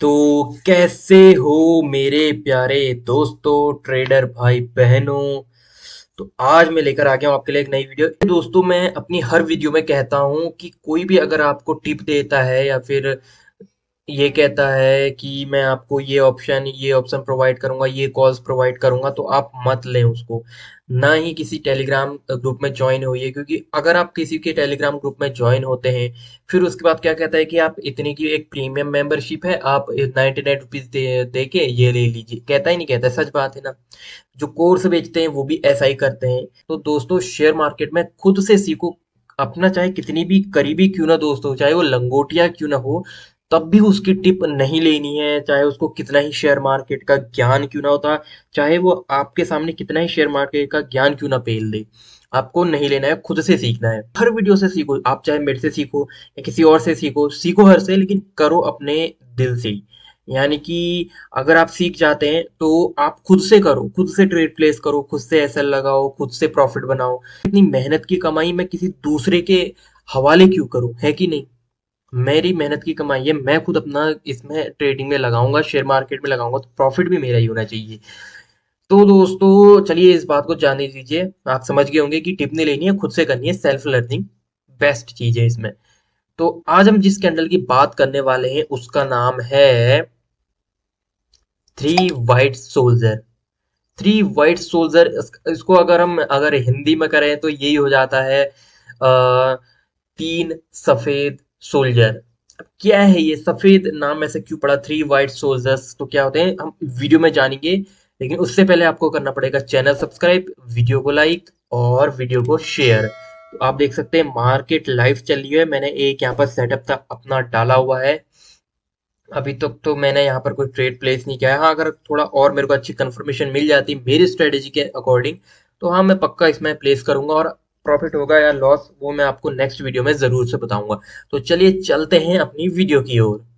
तो कैसे हो मेरे प्यारे दोस्तों, ट्रेडर भाई बहनों। तो आज मैं लेकर आ गया हूँ आपके लिए एक नई वीडियो। दोस्तों, मैं अपनी हर वीडियो में कहता हूँ कि कोई भी अगर आपको टिप देता है या फिर ये कहता है कि मैं आपको ये ऑप्शन प्रोवाइड करूंगा, ये कॉल्स प्रोवाइड करूंगा, तो आप मत लें उसको। ना ही किसी टेलीग्राम ग्रुप में ज्वाइन होइए, क्योंकि अगर आप किसी के टेलीग्राम ग्रुप में ज्वाइन होते हैं, फिर उसके बाद क्या कहता है कि आप इतनी की एक प्रीमियम मेंबरशिप है, आप 99 रुपीज दे के ये ले लीजिए। कहता ही नहीं, कहता है, सच बात है ना। जो कोर्स बेचते हैं वो भी ऐसा ही करते हैं। तो दोस्तों, शेयर मार्केट में खुद से सीखो। अपना चाहे कितनी भी करीबी क्यों ना दोस्त हो, चाहे वो लंगोटिया क्यों ना हो, तब भी उसकी टिप नहीं लेनी है। चाहे उसको कितना ही शेयर मार्केट का ज्ञान क्यों ना होता, चाहे वो आपके सामने कितना ही शेयर मार्केट का ज्ञान क्यों ना पेल दे, आपको नहीं लेना है, खुद से सीखना है। हर वीडियो से सीखो, आप चाहे मेरे से सीखो या किसी और से सीखो, सीखो हर से, लेकिन करो अपने दिल से ही। यानी कि अगर आप सीख जाते हैं तो आप खुद से करो, खुद से ट्रेड प्लेस करो, खुद से एसएल लगाओ, खुद से प्रॉफिट बनाओ। इतनी मेहनत की कमाई मैं किसी दूसरे के हवाले क्यों करूं, है कि नहीं। मेरी मेहनत की कमाई है, मैं खुद अपना इसमें ट्रेडिंग में लगाऊंगा, शेयर मार्केट में लगाऊंगा, तो प्रॉफिट भी मेरा ही होना चाहिए। तो दोस्तों, चलिए इस बात को जानने दीजिए। आप समझ गए होंगे कि टिप नहीं लेनी है, खुद से करनी है। सेल्फ लर्निंग बेस्ट चीज है इसमें। तो आज हम जिस कैंडल की बात करने वाले हैं उसका नाम है three white soldier. Three white soldier, इसको अगर हिंदी में करें तो यही हो जाता है, तीन सफेद सोल्जर। अब क्या है ये सफेद नाम ऐसे क्यों पड़ा, थ्री वाइट सोल्जर्स तो क्या होते हैं, हम वीडियो में जानेंगे। लेकिन उससे पहले आपको करना पड़ेगा चैनल सब्सक्राइब, वीडियो को लाइक और वीडियो को शेयर। तो आप देख सकते हैं मार्केट लाइव चल रही है। मैंने एक यहाँ पर सेटअप था अपना डाला हुआ है। अभी तक तो मैंने यहाँ पर कोई ट्रेड प्लेस नहीं किया है। हाँ, अगर थोड़ा और मेरे को अच्छी कंफर्मेशन मिल जाती मेरी स्ट्रेटेजी के अकॉर्डिंग, तो हाँ, मैं पक्का इसमें प्लेस करूंगा, और प्रॉफिट होगा या लॉस वो मैं आपको नेक्स्ट वीडियो में जरूर से बताऊंगा। तो चलिए चलते हैं अपनी वीडियो की ओर।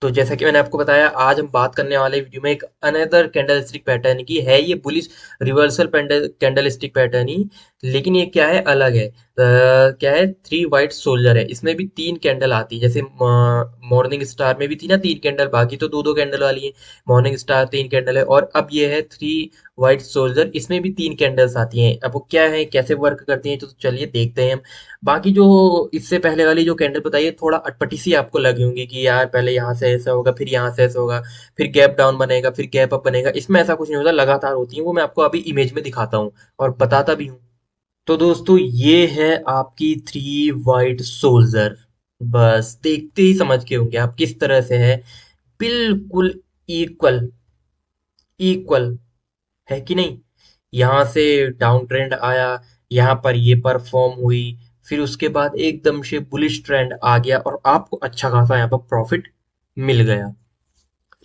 तो जैसा कि मैंने आपको बताया, आज हम बात करने वाले वीडियो में एक अनदर कैंडल स्टिक पैटर्न की है। ये bullish reversal candle stick pattern ही, लेकिन ये क्या है, अलग है। क्या है, थ्री वाइट सोल्जर है। इसमें भी तीन कैंडल आती है, जैसे मॉर्निंग स्टार में भी थी ना तीन कैंडल, बाकी तो दो दो कैंडल वाली है। मॉर्निंग स्टार तीन कैंडल है, और अब ये है थ्री वाइट सोल्जर, इसमें भी तीन कैंडल्स आती हैं। अब वो क्या है, कैसे वर्क करती हैं, तो चलिए देखते हैं हम। बाकी जो इससे पहले वाली जो कैंडल बताई है, थोड़ा अटपटी सी आपको लगी होंगी कि यार पहले यहाँ से ऐसा होगा, फिर यहाँ से ऐसा होगा, फिर गैप डाउन बनेगा, फिर गैप अप बनेगा। इसमें ऐसा कुछ नहीं होता, लगातार होती है। वो मैं आपको अभी इमेज में दिखाता हूँ और बताता भी हूँ। तो दोस्तों, ये है आपकी थ्री वाइट सोल्जर। बस देखते ही समझ के होंगे आप किस तरह से है। बिल्कुल इक्वल, इक्वल है कि नहीं। यहाँ से डाउन ट्रेंड आया, यहाँ पर ये परफॉर्म हुई, फिर उसके बाद एकदम से बुलिश ट्रेंड आ गया और आपको अच्छा खासा यहाँ पर प्रॉफिट मिल गया।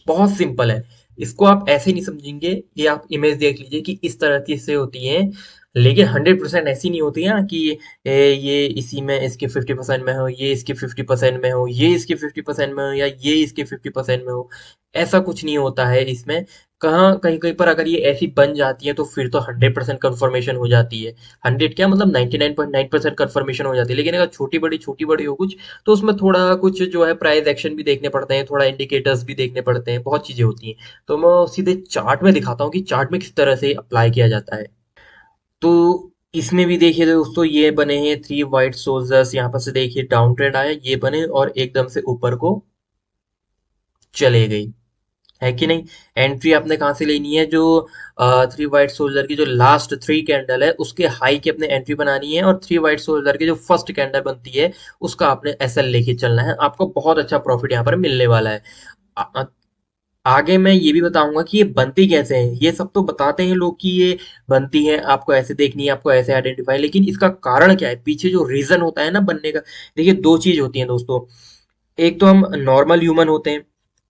बहुत सिंपल है। इसको आप ऐसे नहीं समझेंगे, ये आप इमेज देख लीजिए कि इस तरह की से होती है। लेकिन 100% ऐसी नहीं होती है ना कि ये इसी में इसके 50% में हो, ये इसके 50% में हो, ये इसके 50% में हो, या ये इसके 50% में हो। ऐसा कुछ नहीं होता है इसमें। कहाँ कहीं कहीं पर अगर ये ऐसी बन जाती है तो फिर तो 100% कंफर्मेशन हो जाती है। 100 क्या मतलब 99.9% कंफर्मेशन हो जाती है। लेकिन अगर छोटी बड़ी हो कुछ, तो उसमें थोड़ा कुछ जो है प्राइस एक्शन भी देखने पड़ते हैं, थोड़ा इंडिकेटर्स भी देखने पड़ते हैं, बहुत चीजें होती हैं। तो मैं सीधे चार्ट में दिखाता हूँ कि चार्ट में किस तरह से अप्लाई किया जाता है। तो इसमें भी देखिए दोस्तों, ये बने हैं थ्री वाइट सोल्जर्स। यहाँ पर से देखिए डाउन ट्रेंड आया, ये बने और एकदम से ऊपर को चले गई, है कि नहीं। एंट्री आपने कहाँ से लेनी है, जो थ्री वाइट सोल्जर की जो लास्ट थ्री कैंडल है उसके हाई की अपने एंट्री बनानी है, और थ्री वाइट सोल्जर की जो फर्स्ट कैंडल बनती है उसका आपने एसएल लेके चलना है। आपको बहुत अच्छा प्रॉफिट यहाँ पर मिलने वाला है। आ, आ, आगे मैं ये भी बताऊंगा कि ये बनती कैसे है। ये सब तो बताते हैं लोग कि ये बनती है, आपको ऐसे देखनी है, आपको ऐसे आइडेंटिफाई, लेकिन इसका कारण क्या है, पीछे जो रीजन होता है ना बनने का। देखिए, दो चीज होती है दोस्तों। एक तो हम नॉर्मल ह्यूमन होते हैं,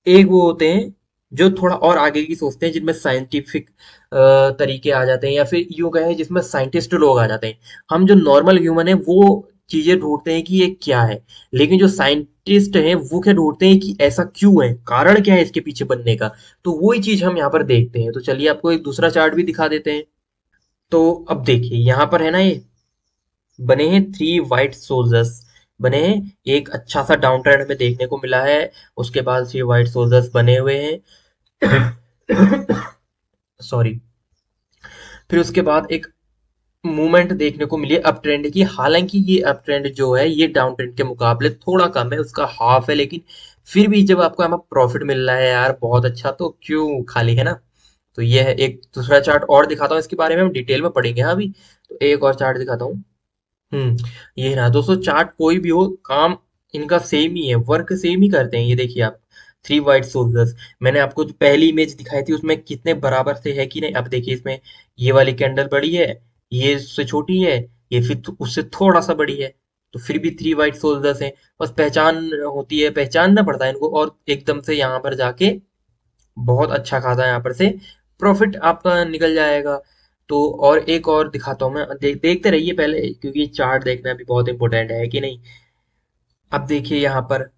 एक वो होते हैं जो थोड़ा और आगे की सोचते हैं, जिनमें साइंटिफिक तरीके आ जाते हैं, या फिर यूं कहें जिसमें साइंटिस्ट लोग आ जाते हैं। हम जो नॉर्मल ह्यूमन है वो चीजें ढूंढते हैं कि ये क्या है, लेकिन जो साइंटिस्ट हैं वो क्या ढूंढते हैं कि ऐसा क्यों है, कारण क्या है इसके पीछे बनने का। तो वही चीज हम यहाँ पर देखते हैं। तो चलिए आपको एक दूसरा चार्ट भी दिखा देते हैं। तो अब देखिए यहाँ पर है ना, ये बने हैं थ्री वाइट सोल्जर्स, बने हैं। एक अच्छा सा डाउन ट्रेंड हमें देखने को मिला है, उसके बाद थ्री वाइट सोल्जर्स बने हुए हैं। सॉरी। फिर उसके बाद एक मूवमेंट देखने को मिली अप ट्रेंड की। हालांकि ये अप ट्रेंड जो है ये डाउन ट्रेंड के मुकाबले थोड़ा कम है, उसका हाफ है, लेकिन फिर भी जब आपको यहाँ प्रॉफिट मिल रहा है यार बहुत अच्छा, तो क्यों खाली, है ना। तो ये है। एक दूसरा चार्ट और दिखाता हूँ, इसके बारे में हम डिटेल में पढ़ेंगे हाँ अभी। तो एक और चार्ट दिखाता हूँ। ये रहा दोस्तों। चार्ट कोई भी हो, काम इनका सेम ही है, वर्क सेम ही करते हैं। ये देखिए आप, थ्री वाइट सोल्जर्स। मैंने आपको जो पहली इमेज दिखाई थी उसमें कितने बराबर से है कि नहीं। अब देखिए इसमें ये वाली कैंडल बड़ी है, ये उससे छोटी है, ये फिर उससे थोड़ा सा बड़ी है, तो फिर भी थ्री वाइट सोल्जर्स हैं। बस पहचान होती है, पहचानना पड़ता है इनको, और एकदम से यहाँ पर जाके बहुत अच्छा खासा यहाँ पर से प्रॉफिट आपका निकल जाएगा। तो और एक और दिखाता हूँ मैं, देखते रहिए पहले, क्योंकि चार्ट देखना भी बहुत इंपॉर्टेंट है कि नहीं। अब देखिए यहाँ पर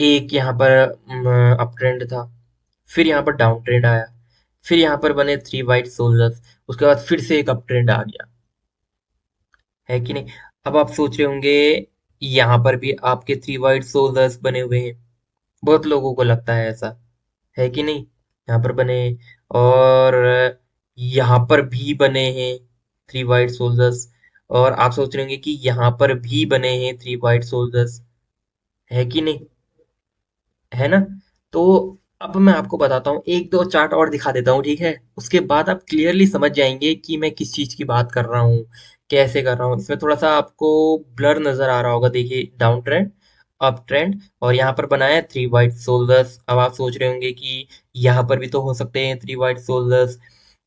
एक यहाँ पर अप ट्रेंड था, फिर यहाँ पर डाउन ट्रेंड आया, फिर यहाँ पर बने थ्री वाइट सोल्जर्स, उसके बाद फिर से एक अप ट्रेंड आ गया, है कि नहीं। अब आप सोच रहे होंगे यहाँ पर भी आपके थ्री वाइट सोल्जर्स बने हुए हैं, बहुत लोगों को लगता है ऐसा, है कि नहीं। यहाँ पर बने, और यहाँ पर भी बने हैं थ्री वाइट सोल्जर्स, और आप सोच रहे होंगे कि यहाँ पर भी बने हैं थ्री वाइट सोल्जर्स, है कि नहीं, है ना। तो अब मैं आपको बताता हूँ, एक दो चार्ट और दिखा देता हूँ, ठीक है। उसके बाद आप क्लियरली समझ जाएंगे कि मैं किस चीज की बात कर रहा हूँ, कैसे कर रहा हूँ। इसमें थोड़ा सा आपको ब्लर नजर आ रहा होगा, देखिए डाउन ट्रेंड, अप ट्रेंड, और यहाँ पर बनाया है थ्री वाइट सोल्जर्स। अब आप सोच रहे होंगे कि यहाँ पर भी तो हो सकते हैं थ्री वाइट सोल्जर्स,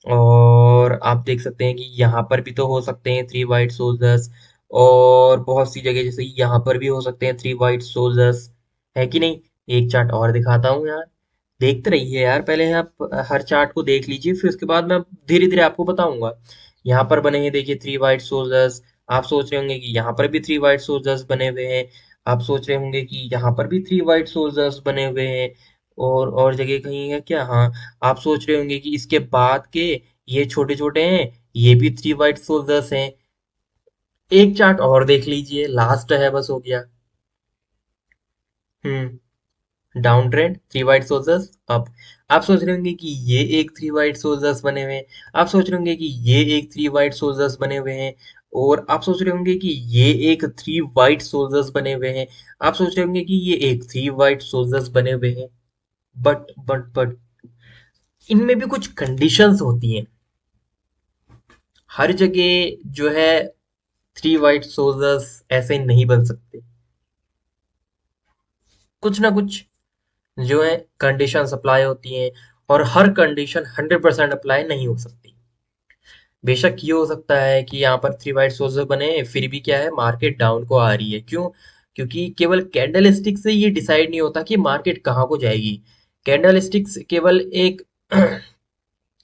और आप देख सकते हैं कि यहाँ पर भी तो हो सकते हैं थ्री वाइट सोल्जर्स, और बहुत सी जगह जैसे यहाँ पर भी हो सकते हैं थ्री वाइट सोल्जर्स, है कि नहीं। एक चार्ट और दिखाता हूँ यार, देखते रहिए यार, पहले आप हर चार्ट को देख लीजिए, फिर उसके बाद मैं धीरे धीरे आपको बताऊंगा। यहाँ पर बने हैं देखिए थ्री वाइट सोल्जर्स। आप सोच रहे होंगे कि यहाँ पर भी थ्री वाइट सोल्जर्स बने हुए हैं, आप सोच रहे होंगे कि यहाँ पर भी थ्री वाइट सोल्जर्स बने हुए हैं, और जगह कहीं है क्या, हाँ। आप सोच रहे होंगे कि इसके बाद के ये छोटे छोटे हैं, ये भी थ्री वाइट सोल्जर्स हैं। एक चार्ट और देख लीजिए, लास्ट है, बस हो गया। Hmm. Down trend, three white soldiers, up. आप सोच रहे होंगे कि ये एक थ्री वाइट सोल्जर्स बने हुए हैं, आप सोच रहे होंगे कि ये एक थ्री वाइट सोल्जर्स बने हुए हैं, और आप सोच रहे होंगे कि ये एक थ्री वाइट सोल्जर्स बने हुए हैं, आप सोच रहे होंगे कि ये एक थ्री वाइट सोल्जर्स बने हुए हैं। बट इनमें भी कुछ कंडीशंस होती हैं। हर जगह जो है थ्री वाइट सोल्जर्स ऐसे नहीं बन सकते, कुछ ना कुछ जो है कंडीशन अप्लाई होती हैं, और हर कंडीशन 100% अप्लाई नहीं हो सकती। बेशक ये हो सकता है कि यहाँ पर थ्री वाइट सोल्जर बने, फिर भी क्या है, मार्केट डाउन को आ रही है, क्यों। क्योंकि केवल कैंडल स्टिक से ये डिसाइड नहीं होता कि मार्केट कहाँ को जाएगी। कैंडल स्टिक्स केवल एक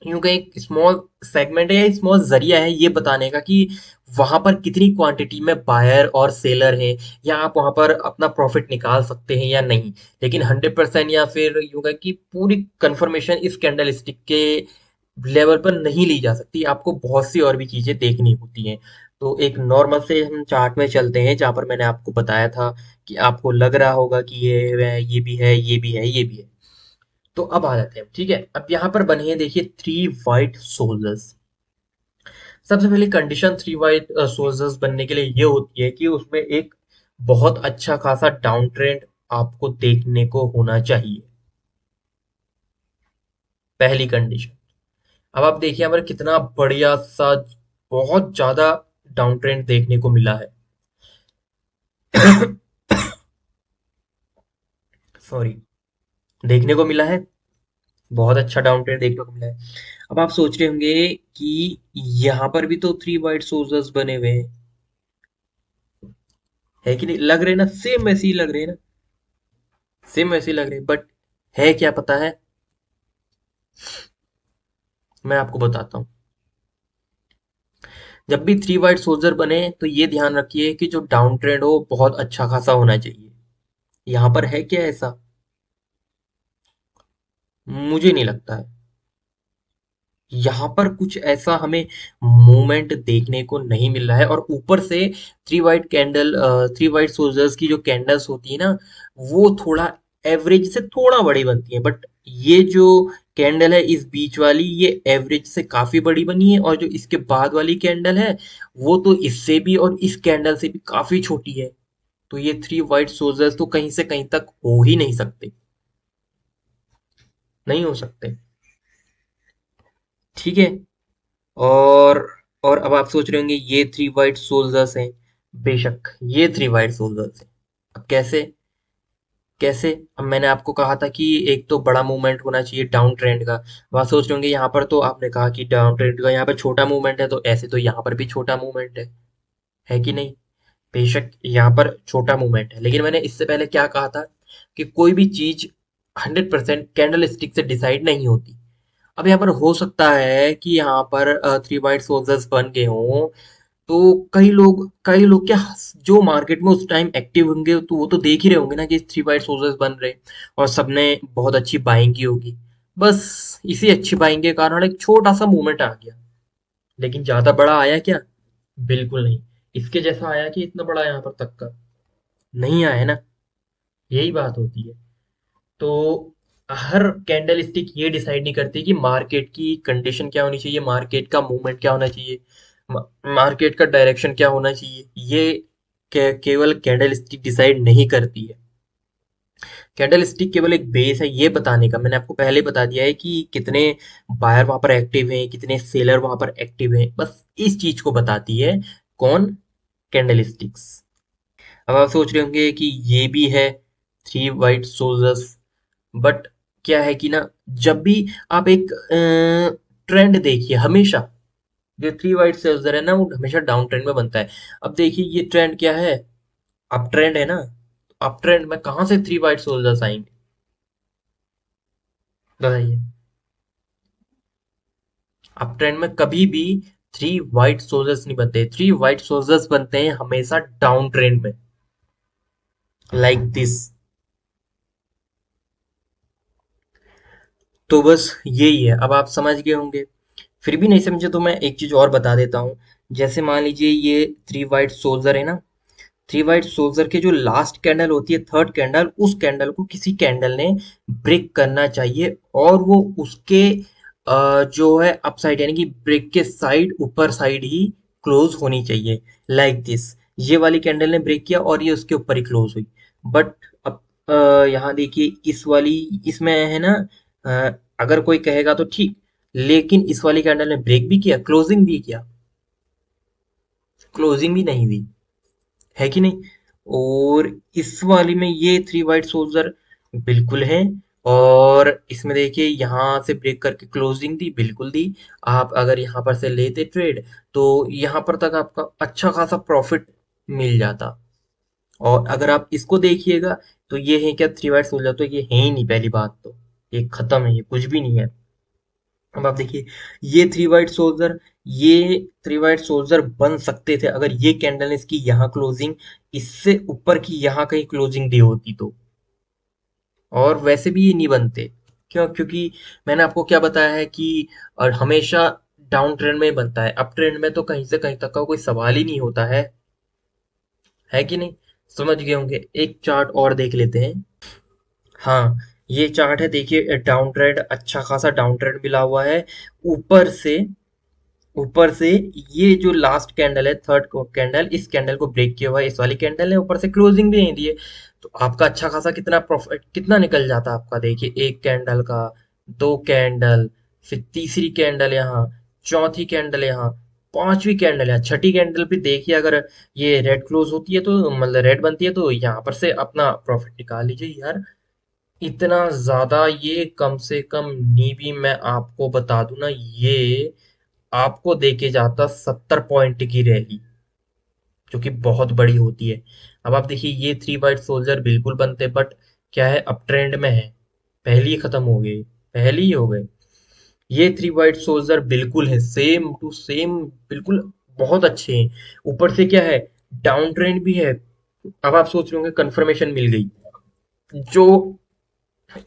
यूं कहीं स्मॉल सेगमेंट है या स्मॉल जरिया है ये बताने का कि वहां पर कितनी क्वांटिटी में बायर और सेलर है, या आप वहां पर अपना प्रॉफिट निकाल सकते हैं या नहीं। लेकिन 100% या फिर यूं कहें कि पूरी कंफर्मेशन इस कैंडल स्टिक के लेवल पर नहीं ली जा सकती, आपको बहुत सी और भी चीजें देखनी होती हैं। तो एक नॉर्मल से हम चार्ट में चलते हैं, जहां पर मैंने आपको बताया था कि आपको लग रहा होगा कि ये भी है, ये भी है, ये भी है। तो अब आ जाते हैं, ठीक है। अब यहाँ पर बने हैं देखिए थ्री वाइट सोल्जर्स। सबसे पहली कंडीशन थ्री वाइट सोल्जर्स बनने के लिए ये होती है कि उसमें एक बहुत अच्छा खासा डाउन ट्रेंड आपको देखने को होना चाहिए, पहली कंडीशन। अब आप देखिए यहाँ पर कितना बढ़िया सा, बहुत ज्यादा डाउन ट्रेंड देखने को मिला है। सॉरी, देखने को मिला है, बहुत अच्छा डाउन ट्रेंड देखने को मिला है। अब आप सोच रहे होंगे कि यहाँ पर भी तो थ्री वाइट सोल्जर्स बने हुए हैं, है कि नहीं, लग रहे ना, सेम वैसे ही लग रहे हैं ना, सेम वैसे ही लग रहे हैं, बट है क्या पता है, मैं आपको बताता हूँ। जब भी थ्री वाइट सोल्जर बने तो ये ध्यान रखिए कि जो डाउन ट्रेंड हो बहुत अच्छा खासा होना चाहिए। यहाँ पर है क्या ऐसा? मुझे नहीं लगता है। यहाँ पर कुछ ऐसा हमें मूवमेंट देखने को नहीं मिल रहा है, और ऊपर से थ्री वाइट सोल्जर्स की जो कैंडल्स होती है ना, वो थोड़ा एवरेज से थोड़ा बड़ी बनती है, बट ये जो कैंडल है इस बीच वाली, ये एवरेज से काफी बड़ी बनी है, और जो इसके बाद वाली कैंडल है वो तो इससे भी और इस कैंडल से भी काफी छोटी है। तो ये थ्री वाइट सोल्जर्स तो कहीं से कहीं तक हो ही नहीं सकते, नहीं हो सकते। ठीक है। और और अब आप सोच रहे होंगे ये थ्री वाइट सोल्जर्स हैं। बेशक ये थ्री वाइट सोल्जर्स हैं। अब कैसे? कैसे? अब मैंने आपको कहा था कि एक तो बड़ा मूवमेंट होना चाहिए डाउन ट्रेंड का। अब आप सोच रहे होंगे यहाँ पर तो आपने कहा कि डाउन ट्रेंड का यहाँ पर छोटा मूवमेंट है, तो ऐसे तो यहाँ पर भी छोटा मूवमेंट है कि नहीं? बेशक यहाँ पर छोटा मूवमेंट है, लेकिन मैंने इससे पहले क्या कहा था कि कोई भी चीज 100% कैंडल स्टिक से डिसाइड नहीं होती। अब यहाँ पर हो सकता है कि यहाँ पर थ्री वाइट सोल्जर्स बन गए हों, तो कई लोग क्या, जो मार्केट में उस टाइम एक्टिव होंगे तो वो तो देख ही रहे होंगे ना कि थ्री वाइट सोल्जर्स बन रहे, और सबने बहुत अच्छी बाइंग की होगी। बस इसी अच्छी बाइंग के कारण एक छोटा सा मूवमेंट आ गया, लेकिन ज्यादा बड़ा आया क्या? बिल्कुल नहीं। इसके जैसा आया कि इतना बड़ा यहाँ पर तक का नहीं आया ना। यही बात होती है। तो हर कैंडल स्टिक ये डिसाइड नहीं करती कि मार्केट की कंडीशन क्या होनी चाहिए, मार्केट का मूवमेंट क्या होना चाहिए, मार्केट का डायरेक्शन क्या होना चाहिए। ये केवल कैंडल स्टिक डिसाइड नहीं करती है। कैंडल स्टिक केवल एक बेस है ये बताने का, मैंने आपको पहले बता दिया है कि कितने बायर वहां पर एक्टिव हैं, कितने सेलर वहां पर एक्टिव हैं, बस इस चीज को बताती है। कौन? Candle sticks. अब आप सोच रहे होंगे कि ये भी है थ्री वाइट सोल्जर्स, बट क्या है कि ना, जब भी आप एक ट्रेंड देखिए, हमेशा जो थ्री वाइट सोल्जर है ना वो हमेशा डाउन ट्रेंड में बनता है। अब देखिए ये ट्रेंड क्या है? अप ट्रेंड है ना। अप ट्रेंड में कहाँ से थ्री वाइट सोल्जर्स आएंगे? बताइए। अप ट्रेंड में कभी भी थ्री वाइट सोल्जर्स नहीं बनते, थ्री वाइट सोल्जर्स बनते हैं हमेशा डाउन ट्रेंड में, लाइक दिस। तो बस यही है, अब आप समझ गए होंगे। फिर भी नहीं समझे तो मैं एक चीज और बता देता हूँ। जैसे मान लीजिए ये थ्री वाइट सोल्जर है ना, थ्री वाइट सोल्जर के जो लास्ट कैंडल होती है, थर्ड कैंडल, उस कैंडल को किसी कैंडल ने ब्रेक करना चाहिए, और वो उसके जो है अपसाइड यानी कि ब्रेक के साइड, ऊपर साइड ही क्लोज होनी चाहिए, लाइक दिस। ये वाली कैंडल ने ब्रेक किया और ये उसके ऊपर ही क्लोज हुई। बट अब यहाँ देखिए इस वाली, इसमें है ना, अगर कोई कहेगा तो ठीक, लेकिन इस वाली कैंडल ने ब्रेक भी किया, क्लोजिंग भी किया, क्लोजिंग भी नहीं दी, है कि नहीं? और इस वाली में ये थ्री वाइट सोल्जर बिल्कुल है, और इसमें देखिए यहाँ से ब्रेक करके क्लोजिंग दी, बिल्कुल दी। आप अगर यहाँ पर से लेते ट्रेड, तो यहाँ पर तक आपका अच्छा खासा प्रॉफिट मिल जाता। और अगर आप इसको देखिएगा, तो ये है क्या? थ्री वाइट सोल्जर तो ये है ही नहीं, पहली बात तो ये खत्म है, ये कुछ भी नहीं है। अब आप देखिए ये थ्री वाइट सोल्जर बन सकते थे अगर ये कैंडल ने इसकी यहाँ क्लोजिंग, इससे ऊपर की यहाँ कहीं क्लोजिंग दी होती तो। और वैसे भी ये नहीं बनते। क्यों? क्योंकि मैंने आपको क्या बताया है कि और हमेशा डाउन ट्रेंड में ही बनता है, अप ट्रेंड में तो कहीं से कहीं तक का कोई सवाल ही नहीं होता है कि नहीं? समझ गए होंगे। एक चार्ट और देख लेते हैं। हाँ, ये चार्ट है, देखिए डाउन ट्रेंड, अच्छा खासा डाउन ट्रेंड मिला हुआ है। ऊपर से ऊपर से ये जो लास्ट कैंडल है, थर्ड कैंडल, इस कैंडल को ब्रेक किया हुआ है, इस वाली कैंडल ने ऊपर से क्लोजिंग भी नहीं दी है। तो आपका अच्छा खासा कितना प्रॉफिट, कितना निकल जाता आपका? देखिए एक कैंडल का, दो कैंडल, फिर तीसरी कैंडल यहाँ, चौथी कैंडल यहाँ, पांचवी कैंडल यहाँ, छठी कैंडल पे देखिए अगर ये रेड क्लोज होती है, तो मतलब रेड बनती है, तो यहाँ पर से अपना प्रॉफिट निकाल लीजिए यार। इतना ज्यादा, ये कम से कम नी भी मैं आपको बता दूं ना, ये आपको देके जाता 70 पॉइंट की रैली, जो कि बहुत बड़ी होती है। अब आप देखिए ये थ्री वाइट सोल्जर बिल्कुल बनते, बट क्या है, अप ट्रेंड में है, पहले ही खत्म हो गए, पहले ही हो गए। ये थ्री वाइट सोल्जर बिल्कुल है, सेम टू सेम, बिल्कुल बहुत अच्छे हैं। ऊपर से क्या है, डाउन ट्रेंड भी है। अब आप सोच रहे होंगे कंफर्मेशन मिल गई। जो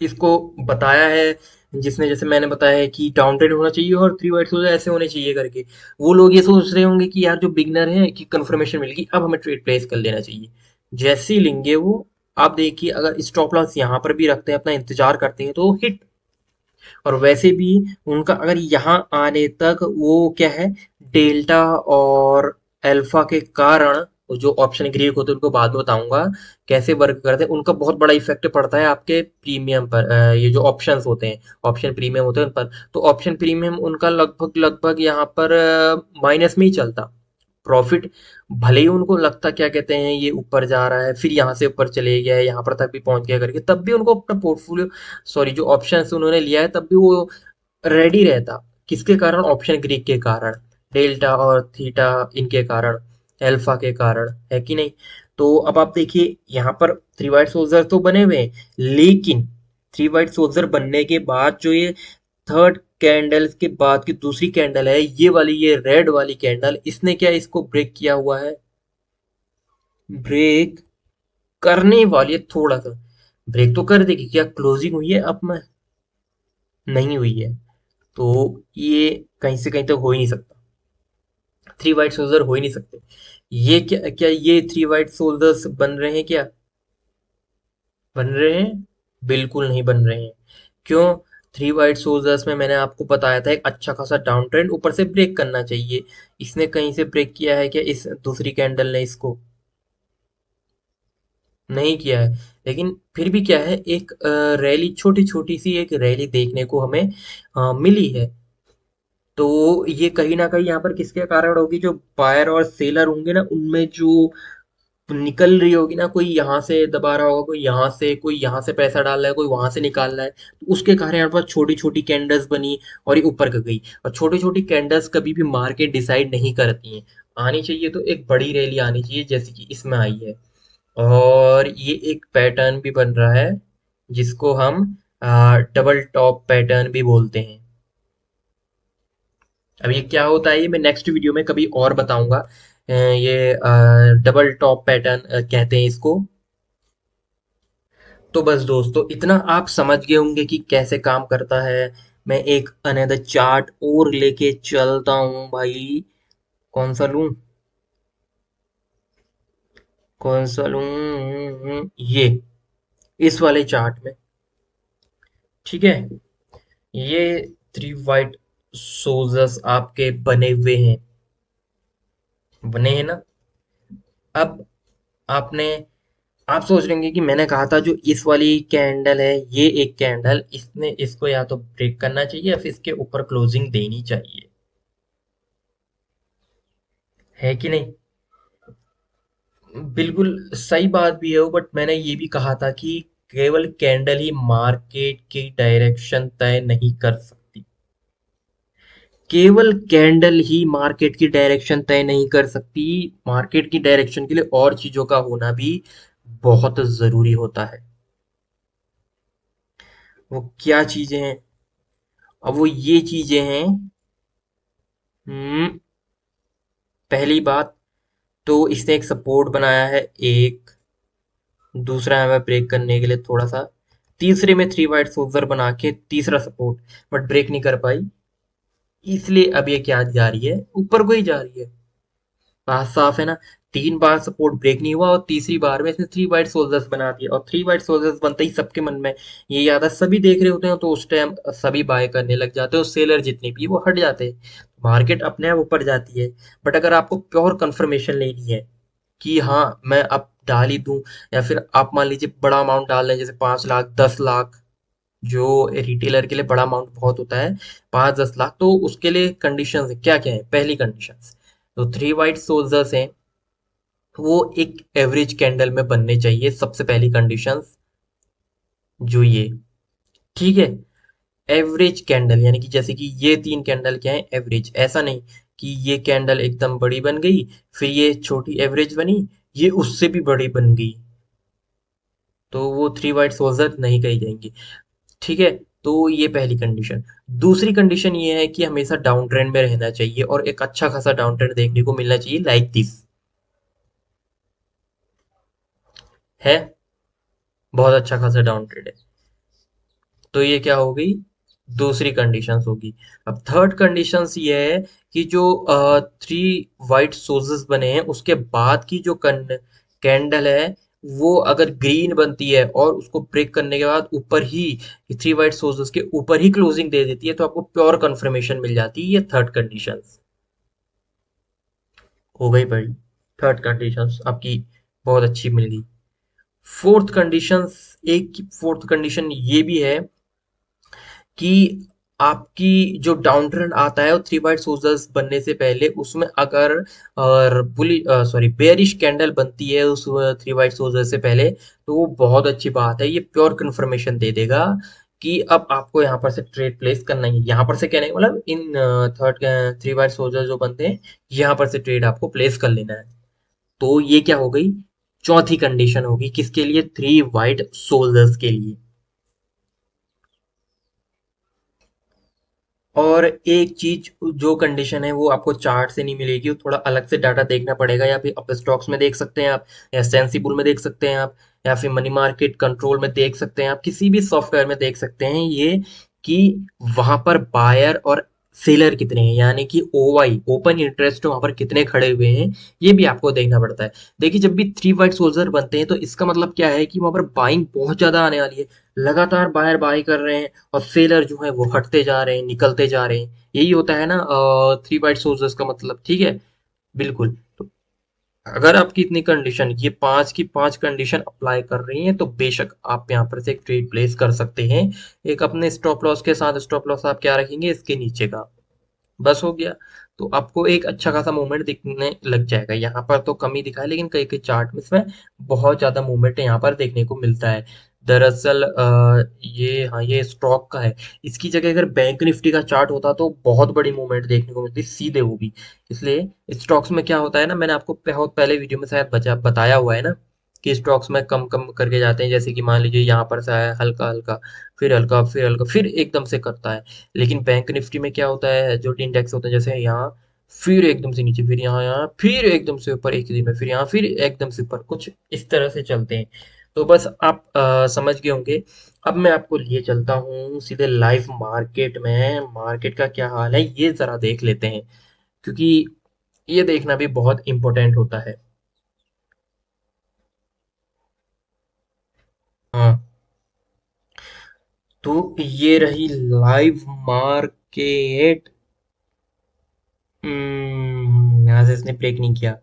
इसको बताया है, जिसने, जैसे मैंने बताया है कि डाउन ट्रेंड होना चाहिए और थ्री वाइट सोल्जर ऐसे होने चाहिए करके, वो लोग ये सोच रहे होंगे कि यार जो बिगनर है कि कंफर्मेशन मिल गई, अब हमें ट्रेड प्लेस कर लेना चाहिए। जैसे ही लेंगे वो, आप देखिए अगर स्टॉप लॉस यहाँ पर भी रखते हैं, अपना इंतजार करते हैं, तो हिट। और वैसे भी उनका अगर यहाँ आने तक वो क्या है, डेल्टा और अल्फा के कारण, जो ऑप्शन ग्रीक होते हैं उनको बाद में बताऊंगा कैसे वर्क करते हैं, उनका बहुत बड़ा इफेक्ट पड़ता है आपके प्रीमियम पर। ये जो ऑप्शंस होते हैं, ऑप्शन प्रीमियम होते हैं उन पर। तो ऑप्शन प्रीमियम उनका लगभग लगभग यहाँ पर माइनस में ही चलता। प्रॉफिट भले ही उनको लगता, क्या कहते हैं, ये ऊपर जा रहा है, फिर यहाँ से ऊपर चले गया है, यहाँ पर तक भी पहुंच गया करके, तब भी उनको अपना पोर्टफोलियो, सॉरी जो ऑप्शन उन्होंने लिया है, तब भी वो रेडी रहता। किसके कारण? ऑप्शन ग्रीक के कारण, डेल्टा और थीटा इनके कारण, अल्फा के कारण, है कि नहीं? तो अब आप देखिए यहाँ पर थ्री वाइट सोल्जर तो बने हुए हैं, लेकिन थ्री वाइट सोल्जर बनने के बाद जो ये थर्ड कैंडल के बाद की दूसरी कैंडल है, ये वाली, ये रेड वाली कैंडल, इसने क्या इसको ब्रेक किया हुआ है? ब्रेक करने वाली है थोड़ा सा। ब्रेक तो कर देगी, क्या क्लोजिंग हुई है अब में? नहीं हुई है। तो ये कहीं से कहीं तक हो ही नहीं सकता, थ्री वाइट सोल्जर हो ही नहीं सकते। ये क्या, क्या ये थ्री वाइट सोल्जर्स बन रहे हैं क्या? बन रहे हैं? बिल्कुल नहीं बन रहे हैं। क्यों? थ्री वाइट सोल्जर्स में मैंने आपको बताया था एक अच्छा खासा डाउन ट्रेंड ऊपर से ब्रेक करना चाहिए। इसने कहीं से ब्रेक किया है क्या, इस दूसरी कैंडल ने इसको? नहीं किया है। लेकिन फिर भी क्या है, एक रैली, छोटी छोटी सी एक रैली देखने को हमें मिली है। तो ये कहीं ना कहीं यहाँ पर किसके कारण होगी, जो बायर और सेलर होंगे ना, उनमें जो निकल रही होगी ना, कोई यहाँ से दबा रहा होगा, कोई यहाँ से, कोई यहाँ से पैसा डाल रहा है, कोई वहां से निकाल रहा है, तो उसके कारण यहाँ पर छोटी छोटी कैंडल्स बनी और ये ऊपर का गई। और छोटी छोटी कैंडल्स कभी भी मार्केट डिसाइड नहीं करती हैं। आनी चाहिए तो एक बड़ी रैली आनी चाहिए, जैसे कि इसमें आई है। और ये एक पैटर्न भी बन रहा है, जिसको हम डबल टॉप पैटर्न भी बोलते हैं। अब ये क्या होता है, ये मैं नेक्स्ट वीडियो में कभी और बताऊंगा। ये डबल टॉप पैटर्न कहते हैं इसको। तो बस दोस्तों, इतना आप समझ गए होंगे कि कैसे काम करता है। मैं एक अनदर चार्ट और लेके चलता हूँ भाई। कौन सा लूं? कौन सा लूं? ये, इस वाले चार्ट में। ठीक है, ये थ्री वाइट सोल्जर्स आपके बने हुए हैं, बने हैं ना? अब आपने, आप सोच रहे होंगे कि मैंने कहा था जो इस वाली कैंडल है, ये एक कैंडल, इसने इसको या तो ब्रेक करना चाहिए या फिर इसके ऊपर क्लोजिंग देनी चाहिए, है कि नहीं? बिल्कुल सही बात भी है, बट मैंने ये भी कहा था कि केवल कैंडल ही मार्केट की डायरेक्शन तय नहीं कर सकती। केवल कैंडल ही मार्केट की डायरेक्शन तय नहीं कर सकती। मार्केट की डायरेक्शन के लिए और चीजों का होना भी बहुत जरूरी होता है। वो क्या चीजें हैं? अब वो ये चीजें हैं, हम्म, पहली बात तो इसने एक सपोर्ट बनाया है, एक। दूसरा हमें ब्रेक करने के लिए थोड़ा सा, तीसरे में थ्री वाइट सोल्जर बना के तीसरा सपोर्ट, बट ब्रेक नहीं कर पाई। इसलिए अब ये क्या जा रही है, ऊपर को ही जा रही है। बात साफ है ना? तीन बार सपोर्ट ब्रेक नहीं हुआ और तीसरी बार में इसने थ्री वाइट सोल्जर्स बना दिया, और थ्री वाइट सोल्जर्स बनते ही सबके मन में ये याद है, सभी देख रहे होते हैं, तो उस टाइम सभी बाय करने लग जाते हैं, और सेलर जितने भी वो हट जाते हैं, मार्केट अपने आप ऊपर जाती है। बट अगर आपको प्योर कंफर्मेशन लेनी है कि हाँ मैं अब डाल ही दूं, या फिर आप मान लीजिए बड़ा अमाउंट डाल रहे हैं, जैसे 5 लाख, 10 लाख, जो रिटेलर के लिए बड़ा अमाउंट बहुत होता है, 5-10 लाख, तो उसके लिए कंडीशंस क्या क्या है? पहली कंडीशंस, तो थ्री वाइट सोल्जर्स हैं, वो एक एवरेज कैंडल में बनने चाहिए, सबसे पहली कंडीशंस जो ये, ठीक है? एवरेज कैंडल, यानी कि जैसे कि ये तीन कैंडल क्या है, एवरेज। ऐसा नहीं कि ये कैंडल एकदम बड़ी बन गई, फिर ये छोटी एवरेज बनी, ये उससे भी बड़ी बन गई, तो वो थ्री वाइट सोल्जर नहीं कही जाएंगी। ठीक है? तो ये पहली कंडीशन। दूसरी कंडीशन ये है कि हमेशा डाउन ट्रेंड में रहना चाहिए और एक अच्छा खासा डाउन ट्रेंड देखने को मिलना चाहिए लाइक दिस है। बहुत अच्छा खासा डाउन ट्रेंड है। तो ये क्या हो गई, दूसरी कंडीशंस होगी। अब थर्ड कंडीशंस ये है कि जो थ्री वाइट सोल्जर्स बने हैं उसके बाद की जो कैंडल है वो अगर ग्रीन बनती है और उसको ब्रेक करने के बाद ऊपर ही थ्री वाइट सोल्जर्स के ऊपर ही क्लोजिंग दे देती है तो आपको प्योर कंफर्मेशन मिल जाती है। ये थर्ड कंडीशंस हो गई बड़ी। थर्ड कंडीशंस आपकी बहुत अच्छी मिल गई। फोर्थ कंडीशंस, एक फोर्थ कंडीशन ये भी है कि आपकी जो डाउन ट्रेंड आता है वो थ्री वाइट सोल्जर्स बनने से पहले उसमें अगर और बुली सॉरी बेयरिश कैंडल बनती है उस थ्री वाइट सोल्जर से पहले तो वो बहुत अच्छी बात है। ये प्योर कंफर्मेशन दे देगा कि अब आपको यहाँ पर से ट्रेड प्लेस करना ही है। यहाँ पर से कहने का मतलब in third three white soldier जो बनते हैं यहाँ पर से ट्रेड आपको प्लेस कर लेना है। तो ये क्या हो गई, चौथी कंडीशन होगी किसके लिए, थ्री वाइट सोल्जर्स के लिए। और एक चीज जो कंडीशन है वो आपको चार्ट से नहीं मिलेगी, वो थोड़ा अलग से डाटा देखना पड़ेगा। या फिर अपने स्टॉक्स में देख सकते हैं आप, या सेंसिबल में देख सकते हैं आप, या फिर मनी मार्केट कंट्रोल में देख सकते हैं आप, किसी भी सॉफ्टवेयर में देख सकते हैं ये कि वहां पर बायर और सेलर कितने हैं, यानी कि ओवाई ओपन इंटरेस्ट वहां पर कितने खड़े हुए हैं, ये भी आपको देखना पड़ता है। देखिए जब भी थ्री वाइट सोल्जर बनते हैं तो इसका मतलब क्या है कि वहां पर बाइंग बहुत ज्यादा आने वाली है। लगातार बायर बाई कर रहे हैं और सेलर जो है वो हटते जा रहे हैं, निकलते जा रहे हैं। यही होता है ना थ्री वाइट सोल्जर्स का मतलब, ठीक है। बिल्कुल। तो अगर आपकी इतनी कंडीशन, ये पांच की पांच कंडीशन अप्लाई कर रही हैं तो बेशक आप यहाँ पर से एक ट्रेड प्लेस कर सकते हैं। एक अपने स्टॉप लॉस के साथ, स्टॉप लॉस आप क्या रखेंगे, इसके नीचे का, बस हो गया। तो आपको एक अच्छा खासा मूवमेंट दिखने लग जाएगा। यहाँ पर तो कम ही दिखा है लेकिन कई कई चार्ट में इसमें बहुत ज्यादा मूवमेंट यहाँ पर देखने को मिलता है। दरअसल ये, हाँ ये स्टॉक का है। इसकी जगह अगर बैंक निफ्टी का चार्ट होता तो बहुत बड़ी मूवमेंट देखने को मिलती सीधे, वो भी इसलिए। स्टॉक्स में क्या होता है ना, मैंने आपको बहुत पहले वीडियो में शायद बताया हुआ है ना कि स्टॉक्स में कम कम करके जाते हैं। जैसे कि मान लीजिए यहाँ पर से आया हल्का हल्का, फिर हल्का, फिर हल्का, फिर एकदम से करता है। लेकिन बैंक निफ्टी में क्या होता है, जो इंडेक्स होते हैं जैसे यहाँ, फिर एकदम से नीचे, फिर यहाँ, यहाँ फिर एकदम से ऊपर एक ही दिन में, फिर यहाँ, फिर एकदम से ऊपर, कुछ इस तरह से चलते हैं। तो बस आप समझ गए होंगे। अब मैं आपको लिए चलता हूँ सीधे लाइव मार्केट में। मार्केट का क्या हाल है ये जरा देख लेते हैं, क्योंकि ये देखना भी बहुत इंपॉर्टेंट होता है। हाँ, तो ये रही लाइव मार्केट। यहाँ से इसने ब्रेक नहीं किया।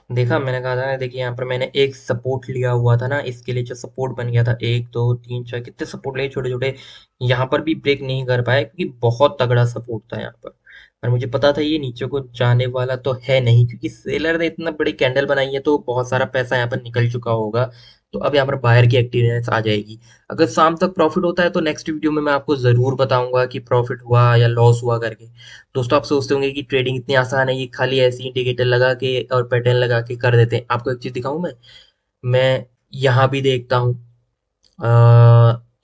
देखा, मैंने कहा था, देखिए यहाँ पर मैंने एक सपोर्ट लिया हुआ था ना, इसके लिए जो सपोर्ट बन गया था, एक दो तीन चार कितने सपोर्ट लिए छोटे छोटे, यहाँ पर भी ब्रेक नहीं कर पाया क्योंकि बहुत तगड़ा सपोर्ट था यहाँ पर। और मुझे पता था ये नीचे को जाने वाला तो है नहीं, क्योंकि सेलर ने इतना बड़ी कैंडल बनाई है तो बहुत सारा पैसा यहाँ पर निकल चुका होगा। तो अब यहाँ पर बायर की एक्टिवनेस आ जाएगी। अगर शाम तक प्रॉफिट होता है तो नेक्स्ट वीडियो में मैं आपको जरूर बताऊंगा कि प्रॉफिट हुआ या लॉस हुआ करके। दोस्तों आप सोचते होंगे कि ट्रेडिंग इतनी आसान है, ये खाली ऐसे इंडिकेटर लगा के और पैटर्न लगा के कर देते हैं। आपको एक चीज दिखाऊं मैं यहाँ भी देखता हूँ।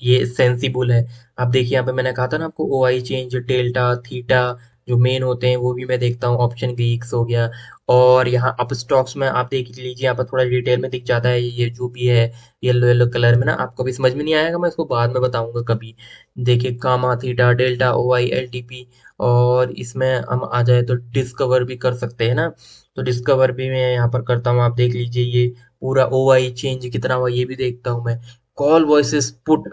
ये सेंसिबल है। आप देखिए यहाँ पे मैंने कहा था ना आपको, ओ आई चेंज, डेल्टा, थीटा जो मेन होते हैं वो भी मैं देखता हूँ। ऑप्शन ग्रीक्स हो गया। और यहाँ अप स्टॉक्स में आप देख लीजिए, यहाँ पर थोड़ा डिटेल में दिख जाता है ये जो भी है, येलो येलो कलर में ना। आपको भी समझ में नहीं आएगा, मैं इसको बाद में बताऊंगा कभी। देखिए कामा, थीटा, डेल्टा, ओ आई, एल टी पी। और इसमें हम आ जाए तो डिस्कवर भी कर सकते हैं ना। तो डिस्कवर भी मैं यहाँ पर करता हूँ, आप देख लीजिए ये पूरा ओ आई चेंज कितना हुआ ये भी देखता हूँ मैं। Call voices put,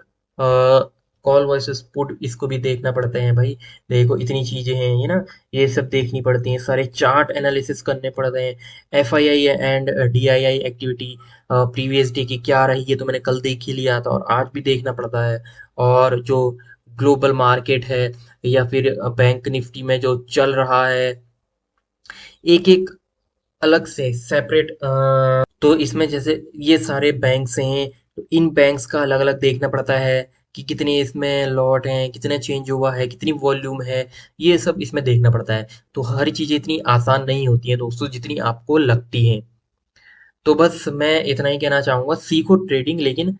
call voices put इसको भी देखना पड़ता है भाई। देखो इतनी चीजें हैं ये ना, ये सब देखनी पड़ती हैं, सारे चार्ट एनालिसिस करने पड़ते हैं। F I I and D I I activity previous day की क्या रही है तो मैंने कल देख ही लिया था और आज भी देखना पड़ता है। और जो ग्लोबल मार्केट है या फिर बैंक निफ्टी में जो चल रहा है, एक एक अलग से सेपरेट। तो इसमें जैसे ये सारे बैंक्स हैं तो इन बैंक्स का अलग अलग देखना पड़ता है कि कितने इसमें लॉट हैं, कितने चेंज हुआ है, कितनी वॉल्यूम है, ये सब इसमें देखना पड़ता है। तो हर चीजें इतनी आसान नहीं होती हैं दोस्तों जितनी आपको लगती हैं। तो बस मैं इतना ही कहना चाहूंगा, सीखो ट्रेडिंग लेकिन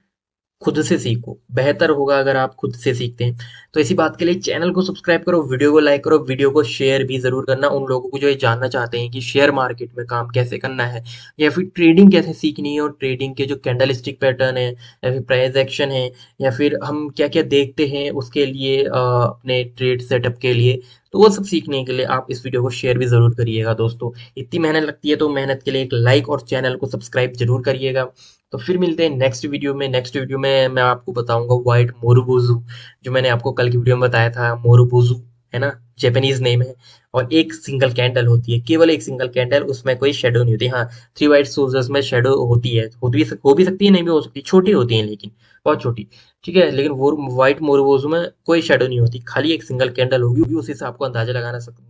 खुद से सीखो, बेहतर होगा अगर आप खुद से सीखते हैं। तो इसी बात के लिए चैनल को सब्सक्राइब करो, वीडियो को लाइक करो, वीडियो को शेयर भी ज़रूर करना उन लोगों को जो ये जानना चाहते हैं कि शेयर मार्केट में काम कैसे करना है, या फिर ट्रेडिंग कैसे सीखनी है, और ट्रेडिंग के जो कैंडल स्टिक पैटर्न है, या फिर प्राइस एक्शन है, या फिर हम क्या-क्या देखते हैं उसके लिए अपने ट्रेड सेटअप के लिए। तो वो सब सीखने के लिए आप इस वीडियो को शेयर भी ज़रूर करिएगा दोस्तों। इतनी मेहनत लगती है तो मेहनत के लिए एक लाइक और चैनल को सब्सक्राइब ज़रूर करिएगा। तो फिर मिलते हैं नेक्स्ट वीडियो में। नेक्स्ट वीडियो में मैं आपको बताऊंगा व्हाइट मोरुबुजू, जो मैंने आपको कल की वीडियो में बताया था, मोरुबुजू है ना, जापानीज नेम है। और एक सिंगल कैंडल होती है, केवल एक सिंगल कैंडल, उसमें कोई शेडो नहीं होती। हाँ, थ्री वाइट सोल्जर्स में शेडो होती है, हो भी सकती है, नहीं भी हो सकती, छोटी होती है लेकिन बहुत छोटी। ठीक है, लेकिन वो व्हाइट मोरुबुजू में कोई शेडो नहीं होती, खाली एक सिंगल कैंडल होगी, उसी से आपको अंदाजा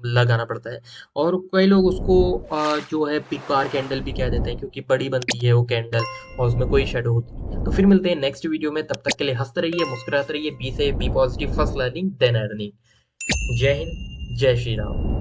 लगाना पड़ता है। और कई लोग उसको जो है बिग बार कैंडल भी कह देते हैं, क्योंकि बड़ी बनती है वो कैंडल और उसमें कोई शेडो होती नहीं। तो फिर मिलते हैं नेक्स्ट वीडियो में, तब तक के लिए हंसते रहिए, मुस्कुराते रहिए, बी से be positive, first learning then earning. जय हिंद, जय श्री राम।